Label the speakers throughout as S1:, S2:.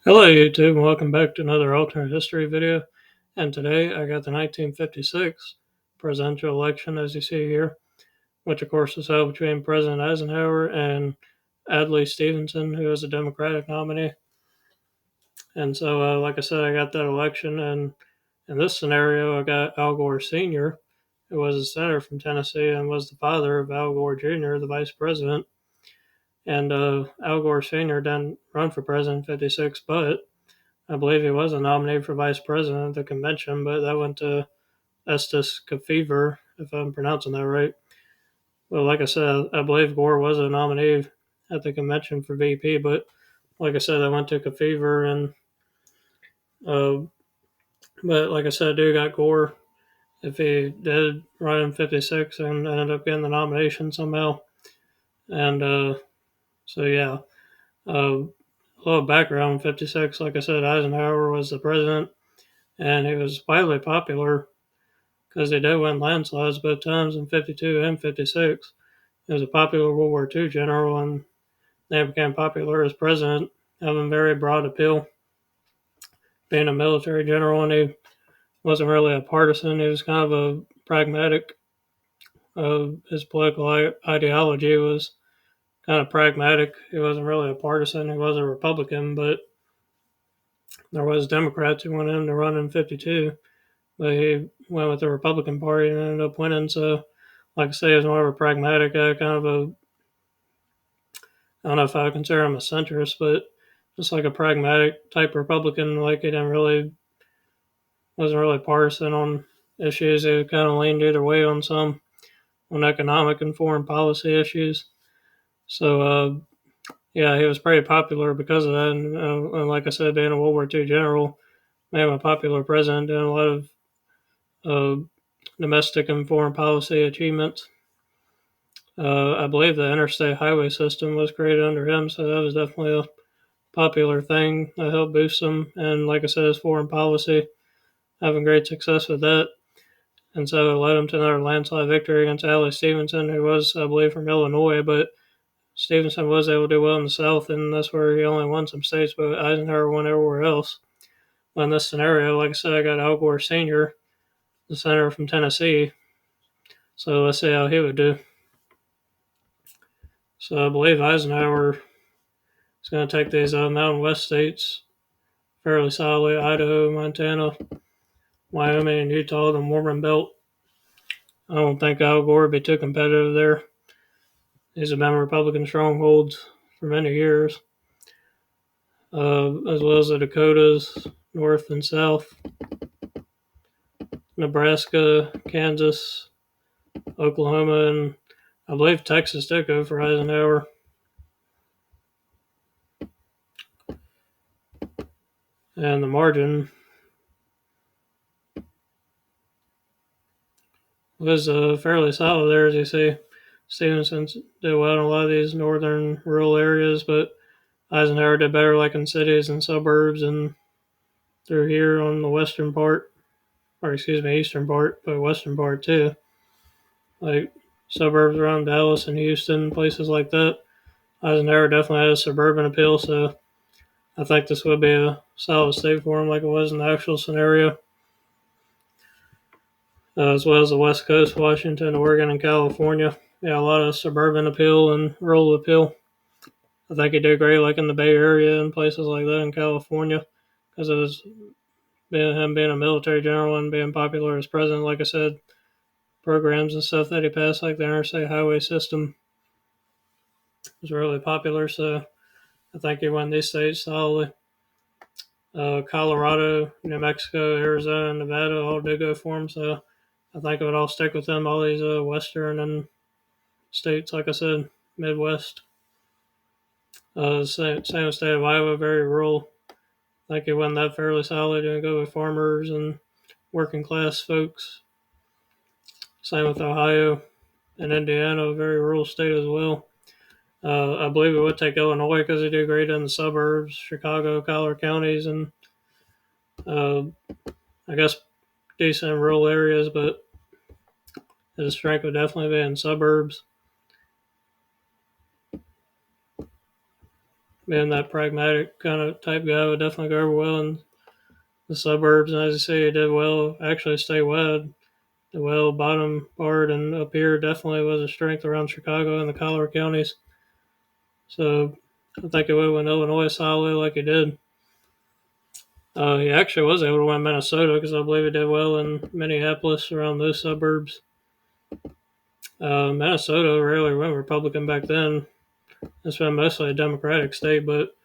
S1: Hello YouTube and welcome back to another alternate history video. And today I got the 1956 presidential election as you see here, which of course was held between President Eisenhower and Adlai Stevenson, who was a Democratic nominee. And so, like I said, I got that election, and in this scenario I got Al Gore Sr., who was a senator from Tennessee and was the father of Al Gore Jr., the vice president. And Al Gore Sr. didn't run for president in 56, but I believe he was a nominee for vice president at the convention, but that went to Estes Kefauver, if I'm pronouncing that right. Well, like I said, I believe Gore was a nominee at the convention for VP, but like I said, I went to Kefauver, and uh, but like I said, I do got Gore if he did run in '56 and ended up getting the nomination somehow. And so yeah, a little background: '56, like I said, Eisenhower was the president, and he was widely popular because he did win landslides both times in '52 and '56. He was a popular World War II general, and then became popular as president, having very broad appeal, being a military general, and he wasn't really a partisan. He was kind of a pragmatic. His political ideology was kind of pragmatic. He wasn't really a partisan. He was a Republican, but there was Democrats who wanted him to run in '52, but he went with the Republican Party and ended up winning. So, like I say, he was more of a pragmatic guy, kind of a, I don't know if I would consider him a centrist, but just like a pragmatic type Republican. Like he didn't really wasn't really partisan on issues. He kind of leaned either way on some on economic and foreign policy issues. So yeah, he was pretty popular because of that. And like I said, being a World War II general made him a popular president, doing a lot of uh, domestic and foreign policy achievements. I believe the interstate highway system was created under him, so that was definitely a popular thing that helped boost him. And like I said, his foreign policy, having great success with that. And so it led him to another landslide victory against Adlai Stevenson, who was, I believe, from Illinois. But Stevenson was able to do well in the South, and that's where he only won some states, but Eisenhower won everywhere else. But in this scenario, like I said, I got Al Gore Sr., the senator from Tennessee. So let's see how he would do. So I believe Eisenhower is going to take these Mountain West states fairly solidly: Idaho, Montana, Wyoming, and Utah, the Mormon Belt. I don't think Al Gore would be too competitive there. These have been Republican strongholds for many years, as well as the Dakotas, North and South, Nebraska, Kansas, Oklahoma, and I believe Texas did go for Eisenhower. And the margin was fairly solid there, as you see. Stevenson did well in a lot of these northern rural areas, but Eisenhower did better like in cities and suburbs and through here on the western part, or excuse me, eastern part, but western part too. Like suburbs around Dallas and Houston, places like that. Eisenhower definitely has suburban appeal, so I think this would be a solid state for him like it was in the actual scenario. As well as the West Coast, Washington, Oregon, and California. Yeah, a lot of suburban appeal and rural appeal. I think he did great, like in the Bay Area and places like that in California, because it was him being a military general and being popular as president. Like I said, programs and stuff that he passed, like the interstate highway system, was really popular. So I think he won these states solidly. Colorado, New Mexico, Arizona, and Nevada all did go for him. So I think it would all stick with them. All these western and states, like I said, Midwest. Same state of Iowa, very rural. I think he won that fairly solid and go with farmers and working class folks. Same with Ohio and Indiana, a very rural state as well. I believe it would take Illinois because they do great in the suburbs, Chicago, Collier counties, and uh, I guess decent in rural areas, but his strength would definitely be in suburbs. being that pragmatic kind of type guy, would definitely go over well in the suburbs. And as you say, he did well, actually statewide. The well bottom part and up here definitely was a strength around Chicago and the collar counties. So I think it would win Illinois solidly like he did. He actually was able to win Minnesota because I believe he did well in Minneapolis around those suburbs. Minnesota rarely went Republican back then. It's been mostly a Democratic state, but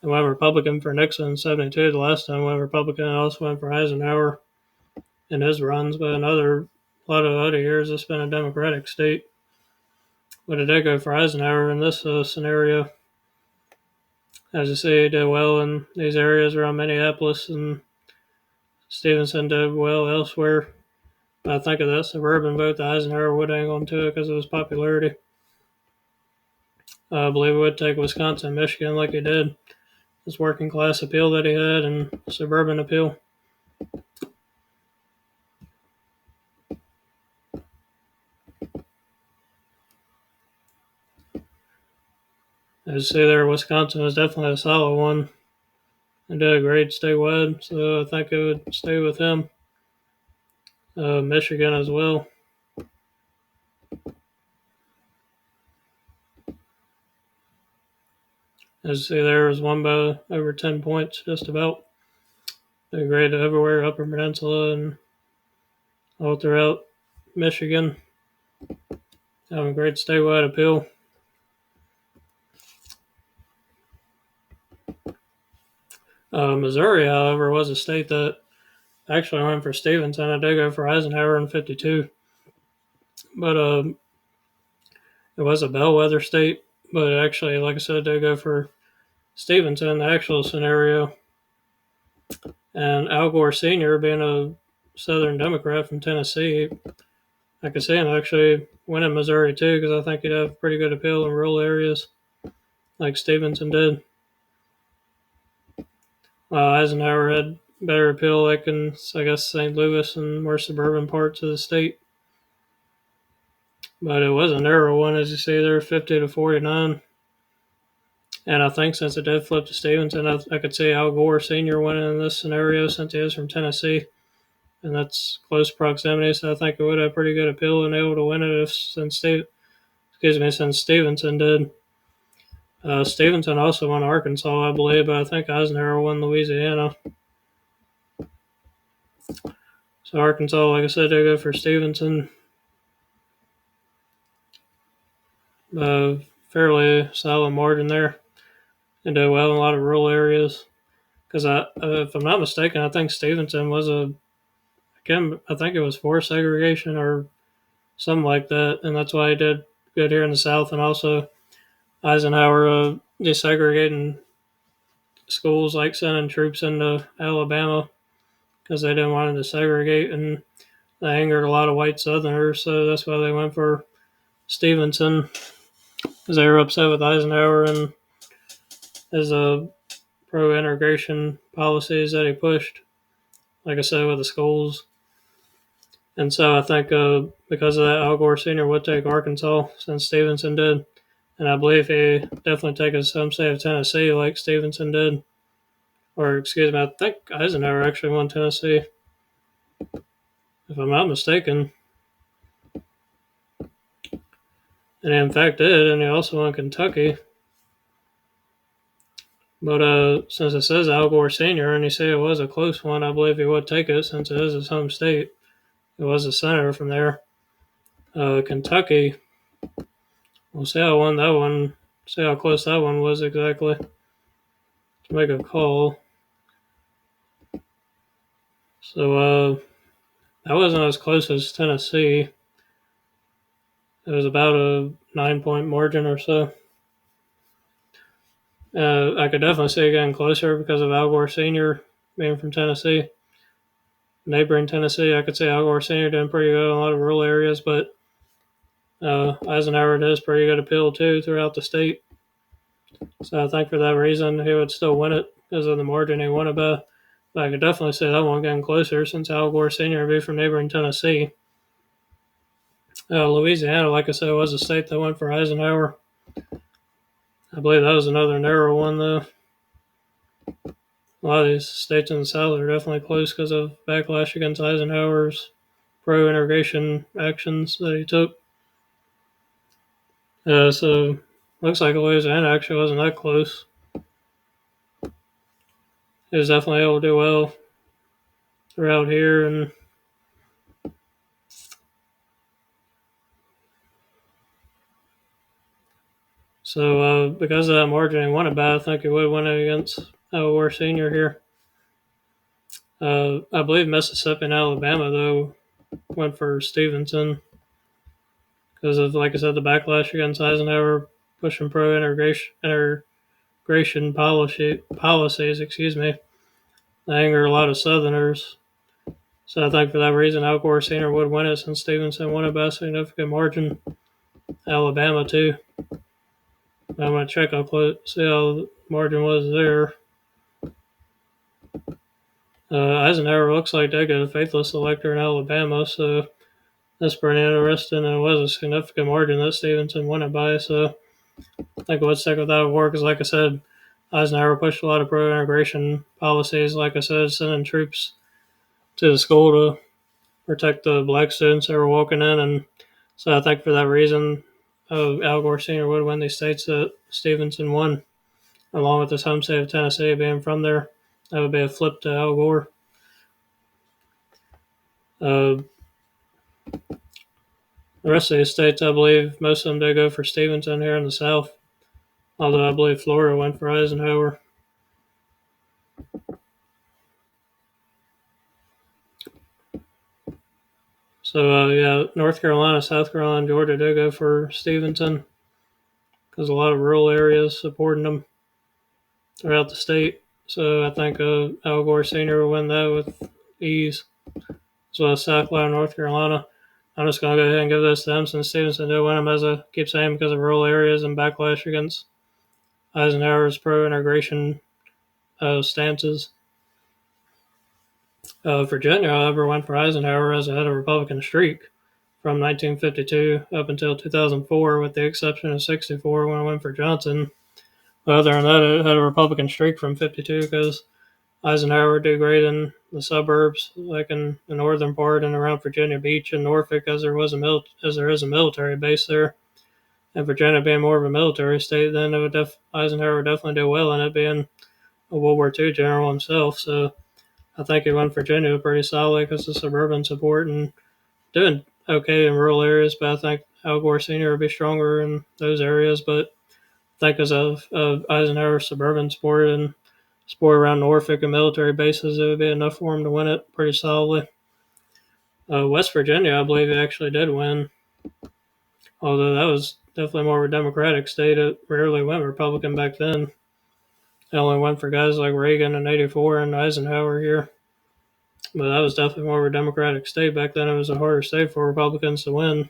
S1: it went Republican for Nixon in 72. The last time it went Republican, it also went for Eisenhower in his runs, but a lot of other years it's been a Democratic state. But it did go for Eisenhower in this scenario. As you see, he did well in these areas around Minneapolis, and Stevenson did well elsewhere. But I think of that suburban vote, the Eisenhower would hang on to it because of his popularity. I believe it would take Wisconsin and Michigan like he did. His working class appeal that he had and suburban appeal. As you see there, Wisconsin was definitely a solid one. He did a great statewide, so I think it would stay with him. Michigan as well. As you see there, was won by over 10 points, just about. Did great everywhere, Upper Peninsula and all throughout Michigan. Having a great statewide appeal. Missouri, however, was a state that actually went for Stevenson. I did go for Eisenhower in 52. But it was a bellwether state. But actually, like I said, I did go for Stevenson in the actual scenario. And Al Gore Sr., being a Southern Democrat from Tennessee, I could see him actually winning Missouri too, because I think he'd have pretty good appeal in rural areas, like Stevenson did. Eisenhower had better appeal, like in, I guess, St. Louis and more suburban parts of the state. But it was a narrow one, as you see there, 50 to 49. And I think since it did flip to Stevenson, I could see Al Gore Sr. winning in this scenario since he is from Tennessee. And that's close proximity, so I think it would have pretty good appeal and able to win it since Stevenson did. Stevenson also won Arkansas, I believe, but I think Eisenhower won Louisiana. So Arkansas, like I said, they go for Stevenson. Fairly solid margin there. And did well in a lot of rural areas. Because if I'm not mistaken, I think Stevenson was I think it was for segregation or something like that, and that's why he did good here in the South. And also Eisenhower desegregating schools, like sending troops into Alabama because they didn't want to segregate, and they angered a lot of white Southerners, so that's why they went for Stevenson, because they were upset with Eisenhower and his pro-integration policies that he pushed, like I said, with the schools. And so I think because of that, Al Gore Sr. would take Arkansas since Stevenson did. And I believe he definitely take some state of Tennessee like Stevenson did. Or, excuse me, I think Eisenhower actually won Tennessee, if I'm not mistaken. And he in fact did, and he also won Kentucky. But since it says Al Gore Sr. and he said it was a close one, I believe he would take it since it is his home state. It was a senator from there. Kentucky, we'll see how won that one. See how close that one was exactly. To make a call. So that wasn't as close as Tennessee. It was about a 9-point margin or so. I could definitely see it getting closer because of Al Gore Sr. being from Tennessee. Neighboring Tennessee, I could say Al Gore Sr. doing pretty good in a lot of rural areas, but Eisenhower does pretty good appeal too throughout the state. So I think for that reason he would still win it because of the margin he won it by. But I could definitely see that one getting closer since Al Gore Sr. would be from neighboring Tennessee. Louisiana, like I said, was a state that went for Eisenhower. I believe that was another narrow one, though. A lot of these states in the South are definitely close because of backlash against Eisenhower's pro-integration actions that he took. So looks like Louisiana actually wasn't that close. He was definitely able to do well throughout here, and so because of that margin, he won it bad. I think he would win it against Al Gore Sr. here. I believe Mississippi and Alabama, though, went for Stevenson because of, like I said, the backlash against Eisenhower pushing pro-integration policies. That anger a lot of Southerners. So I think for that reason, Al Gore Sr. would win it since Stevenson won it by a significant margin. Alabama, too. I'm going to check how close, see how the margin was there. Eisenhower looks like they got a faithless elector in Alabama, so that's pretty interesting, and it was a significant margin that Stevenson won it by, so I think it would stick with that war, because like I said, Eisenhower pushed a lot of pro-integration policies, like I said, sending troops to the school to protect the black students that were walking in, and so I think for that reason, Al Gore Sr. would win these states that Stevenson won, along with his home state of Tennessee being from there. That would be a flip to Al Gore. The rest of the states, I believe, most of them did go for Stevenson here in the South, although I believe Florida went for Eisenhower. So, yeah, North Carolina, South Carolina, and Georgia did go for Stevenson because a lot of rural areas supporting them throughout the state. So I think Al Gore Sr. will win that with ease, as well as South Carolina, North Carolina. I'm just going to go ahead and give this to them since Stevenson did win them, as I keep saying, because of rural areas and backlash against Eisenhower's pro-integration stances. Virginia, however, went for Eisenhower as it had a Republican streak from 1952 up until 2004, with the exception of 64 when it went for Johnson. But other than that, it had a Republican streak from 52 because Eisenhower would do great in the suburbs, like in the northern part and around Virginia Beach and Norfolk, as there is a military base there. And Virginia being more of a military state, then Eisenhower would definitely do well in it, being a World War II general himself. So I think he won Virginia pretty solidly because of suburban support and doing okay in rural areas. But I think Al Gore Sr. would be stronger in those areas. But I think because of Eisenhower's suburban support and support around Norfolk and military bases, it would be enough for him to win it pretty solidly. West Virginia, I believe, he actually did win, although that was definitely more of a Democratic state. It rarely went Republican back then. It only went for guys like Reagan in '84 and Eisenhower here. But that was definitely more of a Democratic state back then. It was a harder state for Republicans to win.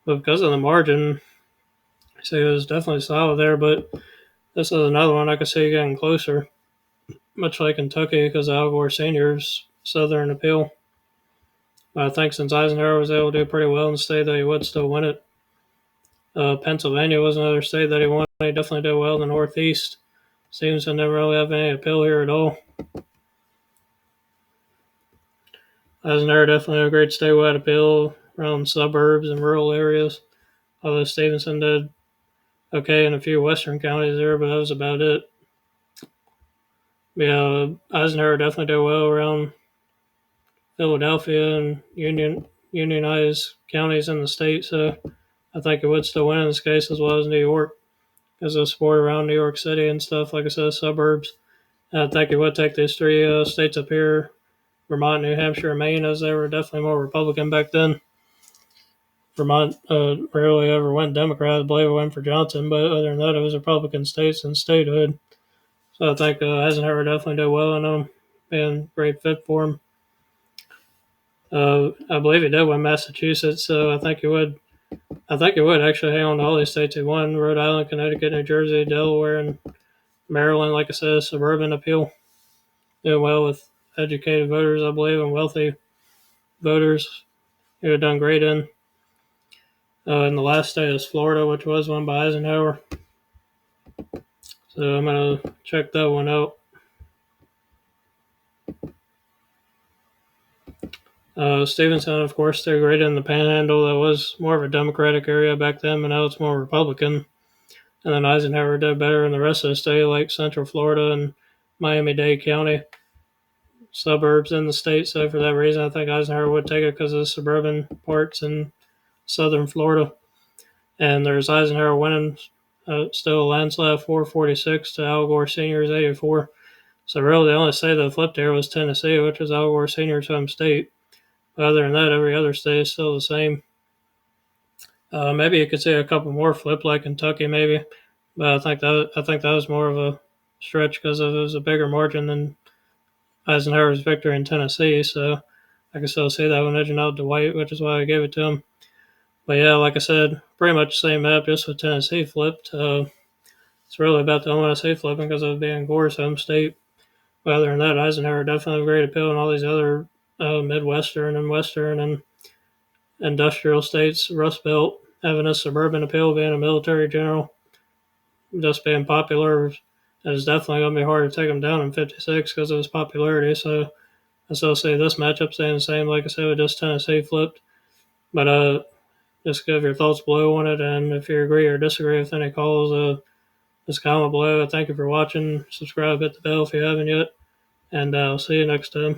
S1: But because of the margin, so it was definitely solid there. But this is another one I could see getting closer, much like Kentucky, because of Al Gore Sr.'s Southern appeal. But I think since Eisenhower was able to do pretty well in the state, that he would still win it. Pennsylvania was another state that he won. He definitely did well in the Northeast. Stevenson didn't really have any appeal here at all. Eisenhower definitely had a great statewide appeal around suburbs and rural areas, although Stevenson did okay in a few western counties there, but that was about it. Yeah, Eisenhower definitely did well around Philadelphia and unionized counties in the state, so I think it would still win in this case, as well as New York, because of support around New York City and stuff, like I said, suburbs. And I think it would take these three states up here, Vermont, New Hampshire, and Maine, as they were definitely more Republican back then. Vermont rarely ever went Democrat. I believe it went for Johnson, but other than that, it was Republican states and statehood. So I think Eisenhower definitely did well in them, being a great fit for him. I believe he did win Massachusetts, so I think he would. I think he would actually hang on to all these states he won: Rhode Island, Connecticut, New Jersey, Delaware, and Maryland. Like I said, suburban appeal, doing well with educated voters, I believe, and wealthy voters. He would have done great in. And the last state is Florida, which was won by Eisenhower. So I'm going to check that one out. Stevenson, of course, they're great in the Panhandle. That was more of a Democratic area back then, but now it's more Republican. And then Eisenhower did better in the rest of the state, like Central Florida and Miami-Dade County, suburbs in the state. So for that reason, I think Eisenhower would take it because of the suburban parts in southern Florida. And there's Eisenhower winning still a landslide 446 to Al Gore Sr.'s 84. So really, the only state that flipped there was Tennessee, which was Al Gore Sr.'s home state. But other than that, every other state is still the same. Maybe you could see a couple more flip, like Kentucky, maybe. But I think that was more of a stretch because it was a bigger margin than Eisenhower's victory in Tennessee. So I can still see that one edging out to White, which is why I gave it to him. But yeah, like I said, pretty much the same map, just with Tennessee flipped. It's really about the only one I see flipping because of it being Gore's home state. But other than that, Eisenhower definitely have great appeal in all these other Midwestern and Western and industrial states. Rust Belt having a suburban appeal, being a military general, just being popular. It's definitely going to be hard to take him down in 56 because of his popularity. So I still see this matchup staying the same, like I said, with just Tennessee flipped. But just give your thoughts below on it, and if you agree or disagree with any calls, just comment below. Thank you for watching. Subscribe, hit the bell if you haven't yet, and I'll see you next time.